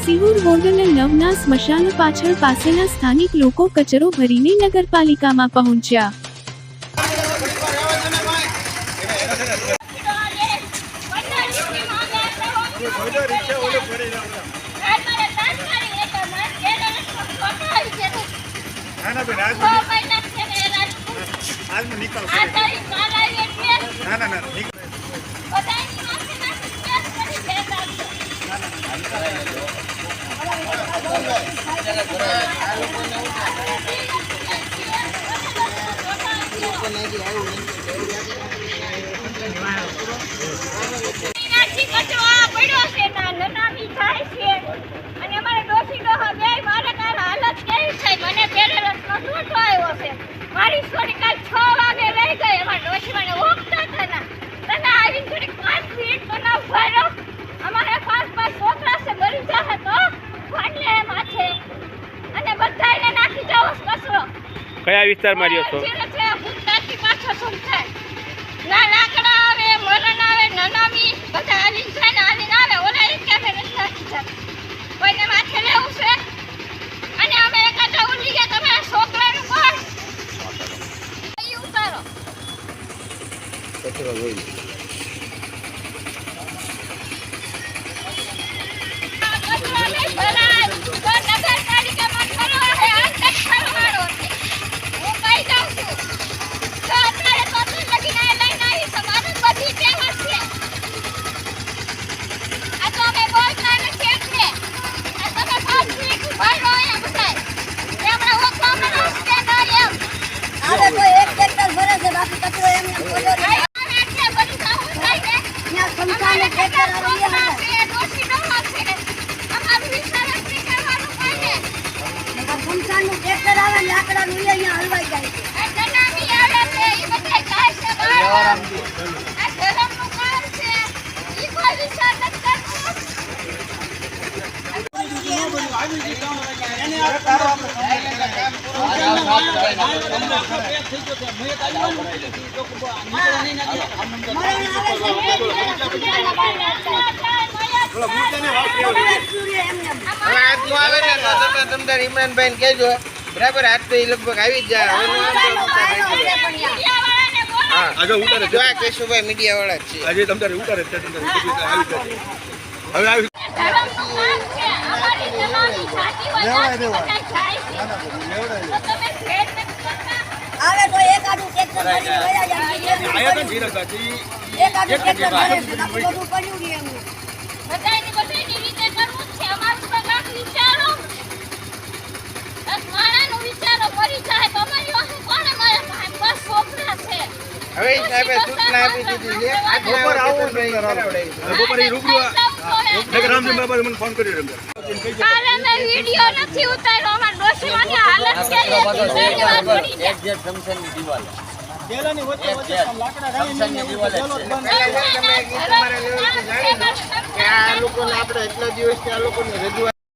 Sihor hotel નવના સ્મશાન પાછળ પાસેના સ્થાનિક લોકો કચરો ભરીને નગરપાલિકામાં પહોંચ્યા. મારી છોરી કાલ 6 વાગે રહી ગઈ. અમારા ડોશી મને ઓળખતા હતા ને તને આવીને થોડી 5 મિનિટ તો ના ઉભા રહો. અમારે 5 છોકરા છે, મરી જાહે તો ફાડલે માથે અને બધાયને નાખી જાવ કચરો. કયા વિસ્તારમાં રહ્યો છો? છે ભૂતાથી પાછો શું થાય ના લાકડા આવે, મરણ આવે, નનામી બધા આવીને જાય ને આવીને આવે. ઓલા એક કે નથી નાખી જાય કોઈને માથે લેવું છે. અને અમે એકાદા ઉલી ગયા તમારા છોકરાનું કોણ ઉતારો કચરો જોઈ ઇમરાનભાઈ કહેજો બરાબર. આજ તો એ લગભગ આવી જ જાય. હવે ઉતારે જો આ કેશુભાઈ મીડિયા વાળા જ છે. આજે તમારે ઉતારે હવે આવી આવે તો એક આડું ટ્રેક્ટર ભરીને વયા જાય. આયા તો જીરકભાઈ એક આડું ટ્રેક્ટર ભરે છે તો બધું પડ્યું રહે એમ. બધાની રીતે કરવું છે. અમારું તો કાંક વિચારો. માણાનું વિચારો કરી જાય તો અમારી વાહે કોણે મારા બસ છોકરા છે. હવે સાહેબે સૂચના આપી દીધી છે. આજ બપોર આવું જોઈએ. બપોરે રૂબરૂ રામજી બાબા મને ફોન કર્યો. કાલે મેં વિડિયો નથી ઉતાર્યો. અમાર ડોશીમાની હાલત કેવી છે. એક જે જમશનની દીવાલ પેલાની વચ્ચે લાકડા જમશનની દીવાલ આ લોકોને આપણે એટલા દિવસથી આ લોકોને રજૂઆત